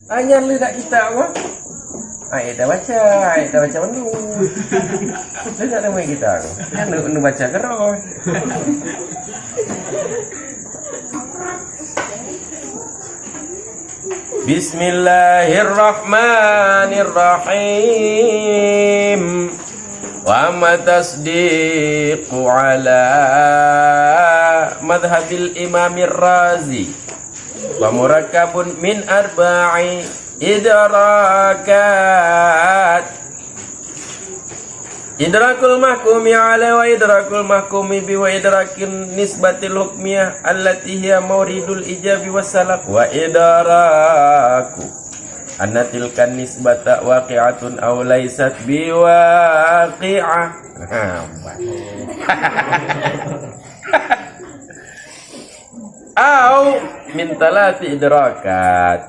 Hanya lihat kita apa? Kita baca menu. Lihat nama kita. Kan nu baca keros. Bismillahirrahmanirrahim. Wa ma tasdiqu ala madhhabil imamir razi wa murakkabun min arba'i idrakat idrakul mahkumi ala wa idrakul mahkumi bi wa idrakin nisbatil hukmiyah allati hiya mawridul ijabi wassalaq wa idraku anna tilkan nisbata waqi'atun aw laysat bi waqi'ah. Au min talati idrakat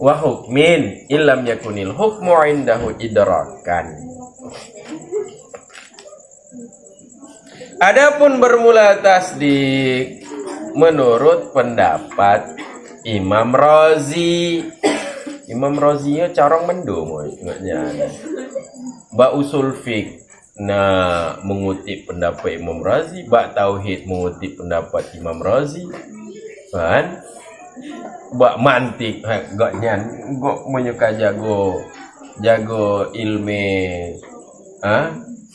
wa hukmin illam yakunil hukmu indahu idrakan. Adapun bermula tasdik menurut pendapat Imam Razi. Imam Razi nya carong mendung ingatnya. Ba usul fiqh mengutip pendapat Imam Razi, ba tauhid mengutip pendapat Imam Razi. Kan? Ba mantik gak menyuka jago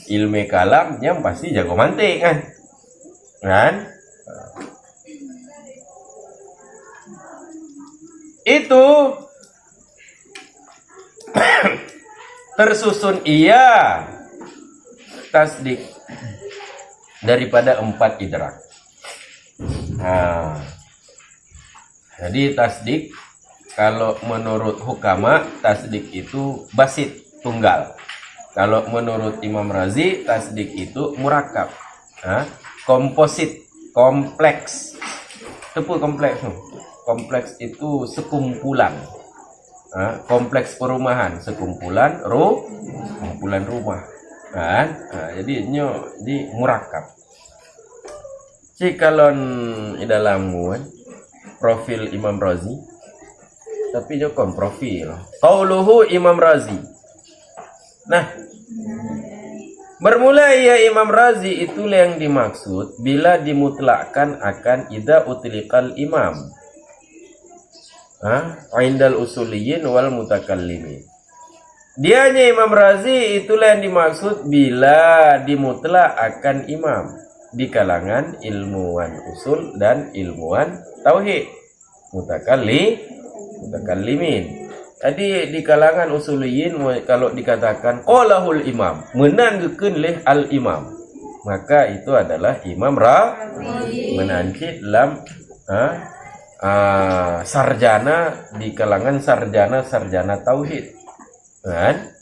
ilmu kalam yang pasti jago mantik kan? Itu tersusun iya tasdik daripada 4 idrak. Jadi tasdik kalau menurut hukama tasdik itu basit tunggal. Kalau menurut Imam Razi tasdik itu murakkab, komposit, kompleks. Tepu kompleks. Kompleks itu sekumpulan. Kompleks perumahan, sekumpulan rumah. Kan? Jadi di murakkab. Cikalon dalam profil Imam Razi, tapi jokon profil qauluhu Imam Razi. Nah, bermula ya Imam Razi itulah yang dimaksud bila dimutlakkan akan idza utliqal imam indal usuliyin wal mutakallimin. Dianya Imam Razi itulah yang dimaksud bila dimutlak akan imam di kalangan ilmuwan usul dan ilmuwan tauhid mutakallimin. Jadi di kalangan usuliyin kalau dikatakan qalahul imam menanggekeun leh al imam, maka itu adalah Imam Razi menancit lam sarjana di kalangan sarjana tauhid kan?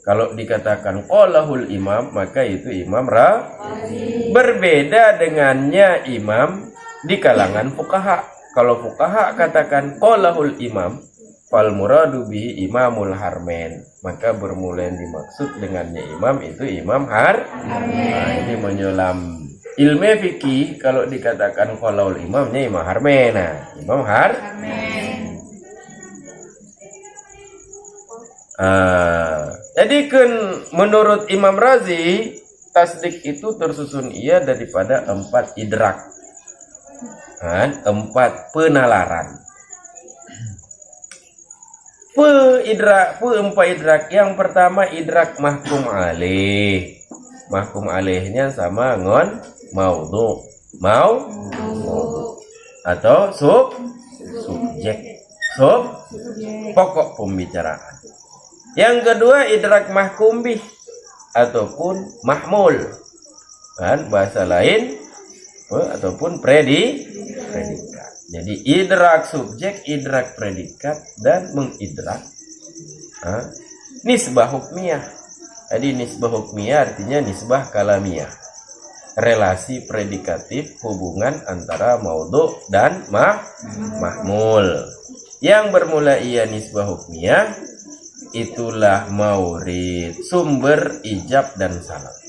Kalau dikatakan qalahul imam maka itu Imam Razi. Berbeda dengannya imam di kalangan fuqaha. Kalau fuqaha katakan qalahul imam fal muradu bihi imamul harmain, maka bermula yang dimaksud dengannya imam itu Imam Harmain. Ini menyolam ilmu fikih. Kalau dikatakan qalahul imamnya Imam Harmain. Imam Harmain. Jadi kan menurut Imam Razi tasdik itu tersusun ia daripada 4 idrak. 4 penalaran. 4 idrak. Yang pertama idrak mahkum alaih. Mahkum alaihnya sama ngon maudhu. Atau subjek. Pokok pembicaraan. Yang kedua idrak mahkum bih ataupun mahmul. Kan bahasa lain ataupun predikat. Jadi idrak subjek, idrak predikat dan mengidrak nisbah hukmiyah. Jadi nisbah hukmiyah artinya nisbah kalamiyah. Relasi predikatif hubungan antara maudhu dan mahmul. Yang bermula ia nisbah hukmiyah itulah maurid, sumber ijab dan salaf.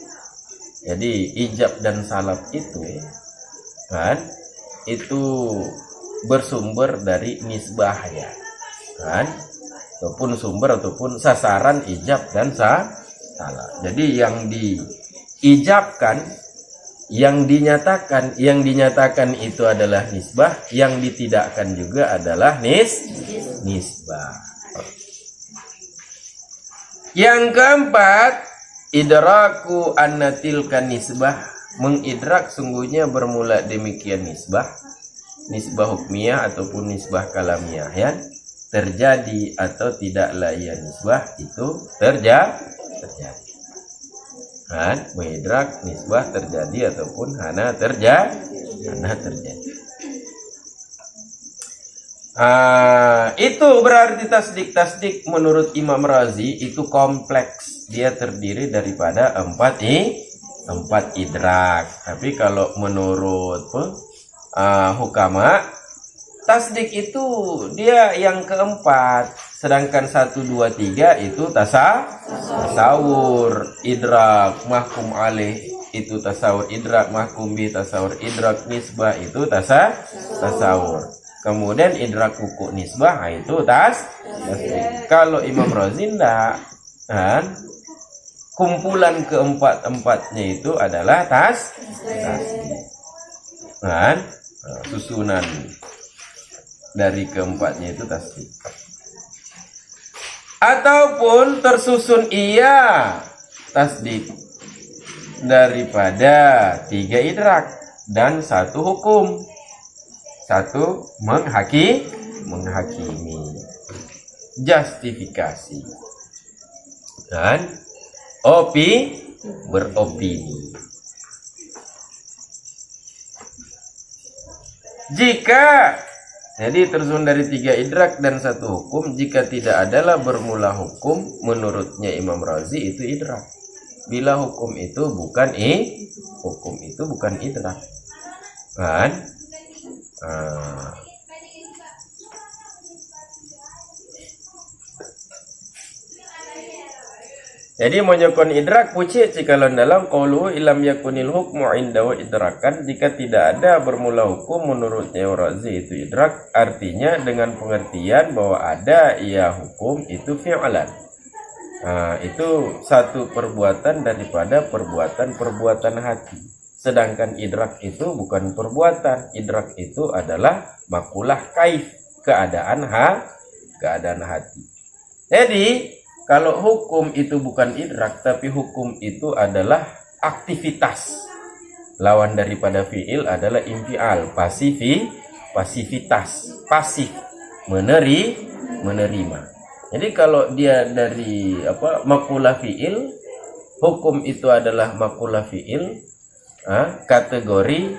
Jadi ijab dan salaf itu kan itu bersumber dari nisbahnya, kan? Ataupun sumber ataupun sasaran ijab dan salah. Jadi yang diijabkan, yang dinyatakan itu adalah nisbah, yang ditidakkan juga adalah nisbah. Yang keempat, idraku annatilka nisbah, mengidrak sungguhnya bermula demikian nisbah hukmiyah ataupun nisbah kalamiah, ya, terjadi atau tidaklah ia nisbah itu terjadi. Kan, mengidrak nisbah terjadi ataupun hana terjadi. Itu berarti tasdik menurut Imam Razi itu kompleks. Dia terdiri daripada empat idrak. Tapi kalau menurut hukama, tasdik itu dia yang keempat. Sedangkan 1, 2, 3 itu tasawur, idrak, mahkum alaih itu tasawur, idrak, mahkum bi tasawur, idrak, nisbah itu tasawur. Kemudian idrak hukuk nisbah itu tasdik. Kalau Imam Razi enggak, kan? Kumpulan keempat-empatnya itu adalah tasdik. Kan? Susunan dari keempatnya itu tasdik. Ataupun tersusun ia tasdik daripada 3 idrak dan 1 hukum, 1 menghakimi, justifikasi, dan beropini. Jadi tersusun dari 3 idrak dan 1 hukum. Jika tidak adalah bermula hukum, menurutnya Imam Razi itu idrak. Bila hukum itu bukan idrak, kan? Jadi monyokon idrak puci jikalau dalam qauluhu ilam yakunil hukmu indahu idrakan, jika tidak ada bermula hukum menurutnya Razi itu idrak, artinya dengan pengertian bahwa ada ia hukum itu fi'lan. Itu satu perbuatan daripada perbuatan hati. Sedangkan idrak itu bukan perbuatan, idrak itu adalah makulah kaif, keadaan hati. Jadi kalau hukum itu bukan idrak, tapi hukum itu adalah aktivitas. Lawan daripada fi'il adalah infial, pasivitas, pasif, menerima. Jadi kalau dia dari makulah fi'il, hukum itu adalah makulah fi'il, kategori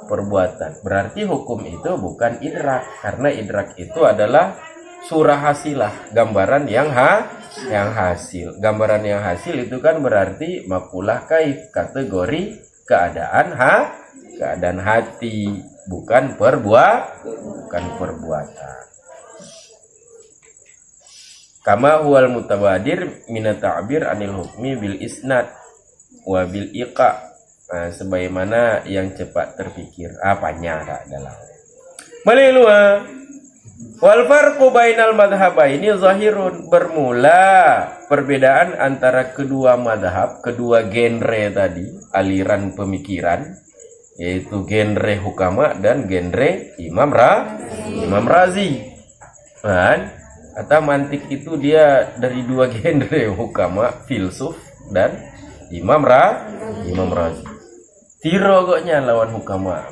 perbuatan. Berarti hukum itu bukan idrak, karena idrak itu adalah surah hasilah, gambaran yang hasil. Gambaran yang hasil itu kan berarti makulah kaif, kategori keadaan hati, bukan perbuatan. Kama huwal mutabadir minat ta'bir anil hukmi bil isnad wa bil iqa. Sebagaimana yang cepat terpikir apanya dalam melilua. Wal farqu bainal madhhabaini zahirun, bermula perbedaan antara kedua madhab, kedua genre tadi, aliran pemikiran, yaitu genre hukama dan genre Imam Razi. Kata mantik itu dia dari dua genre hukama, filsuf dan Imam Razi. Tiro koknya lawan hukama.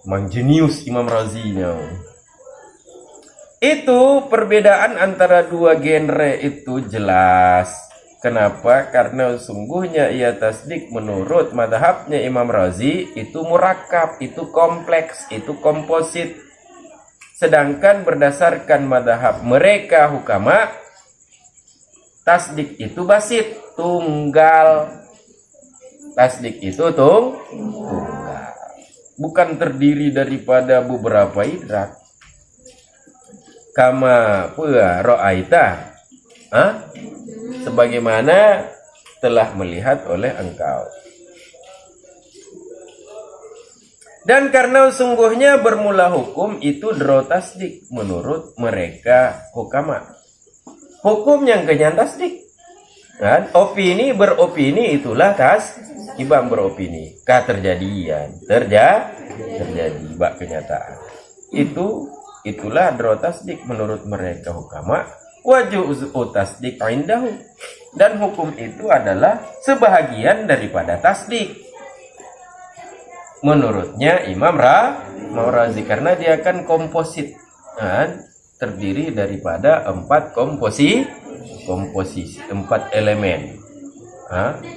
Mang jenius Imam Razi-nya. Itu perbedaan antara dua genre itu jelas. Kenapa? Karena sungguhnya ia tasdik menurut madhabnya Imam Razi itu murakab, itu kompleks, itu komposit. Sedangkan berdasarkan madhab mereka hukama, tasdik itu basit, tunggal. Tasdik itu tunggal. Bukan terdiri daripada beberapa idrak. Kama ra'aita, sebagaimana telah melihat oleh engkau. Dan karena sungguhnya bermula hukum itu dro tasdik menurut mereka hukama. Hukum yang kenyan tasdik. Kan? Opini beropini itulah imam beropini. Terjadian terjadi bak kenyataan. Itulah dro tasdik menurut mereka hukama. Wajuz tasdik indahu. Dan hukum itu adalah sebahagian daripada tasdik. Menurutnya Imam Razi karena dia kan komposit, kan? Terdiri daripada 4 komposisi 4 elemen,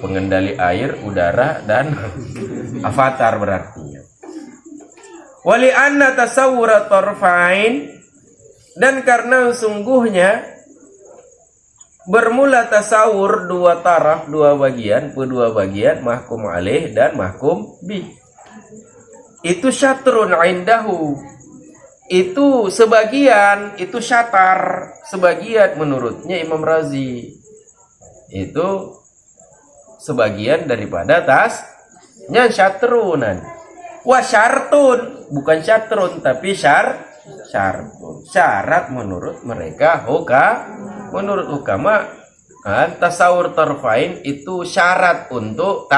pengendali air, udara, dan avatar berarti. Wali anna tasawwura tarfain, dan karena sungguhnya bermula tasawur 2 taraf, 2 bagian, kedua bagian mahkum alaih dan mahkum bih. Itu syatrun indahu, itu sebagian, itu syatar sebagian menurutnya Imam Razi, itu sebagian daripada tasnya syatrunan. Wa syartun, bukan syatrun tapi syartun, syarat menurut mereka menurut hukama. Tasawur tarfain itu syarat untuk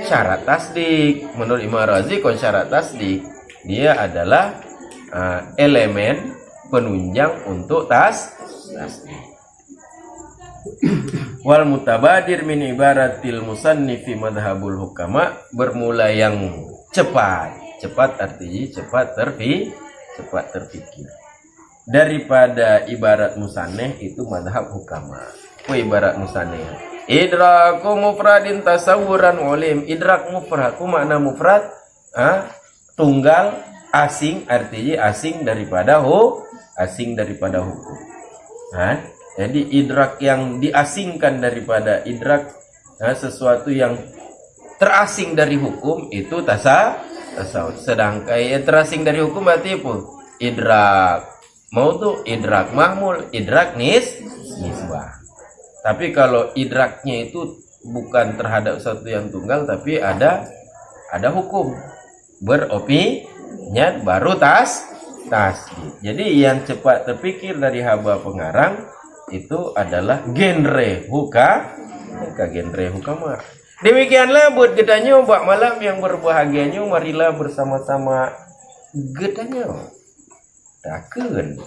syarat tasdik. Menurut Imam Razi kon syarat tasdik dia adalah elemen penunjang untuk tasdik. Wal mutabadir min ibaratil musannifi madhabul hukama, bermula yang cepat artinya cepat terpikir daripada ibarat musanneh itu madhab hukama. Ibarat musanneh idraku mufradin tasawuran ulim. Idrak mufrad, makna mufrad tunggal, asing, artinya asing daripada hukum. Jadi idrak yang diasingkan daripada idrak, sesuatu yang terasing dari hukum itu tasawur. Sedangkan yang terasing dari hukum berarti apa? Idrak mau tuh idrak mahmul, idrak nisbah. Tapi kalau idraknya itu bukan terhadap sesuatu yang tunggal, tapi ada hukum beropinya baru tasdik. Jadi yang cepat terpikir dari haba pengarang itu adalah genre hukama. Demikianlah buat gedanya obat malam yang berbahagianya, marilah bersama-sama gedanya. Takkan.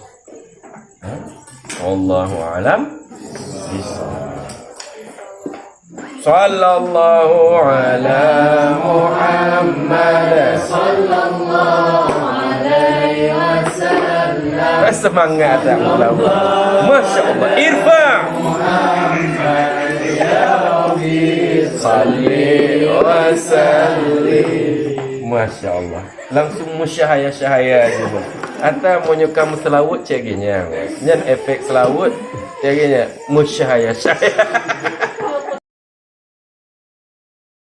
Allahu a'lam. Sallallahu ala Muhammad sallallahu alaihi wasallam. Semangat ulama. Masya Allah. Irfa. Salli wa sallim. Masya Allah. Langsung musyahaya juga. Atau mau nyukam selawut cegenya. Nyan efek selawut cegenya musyahaya.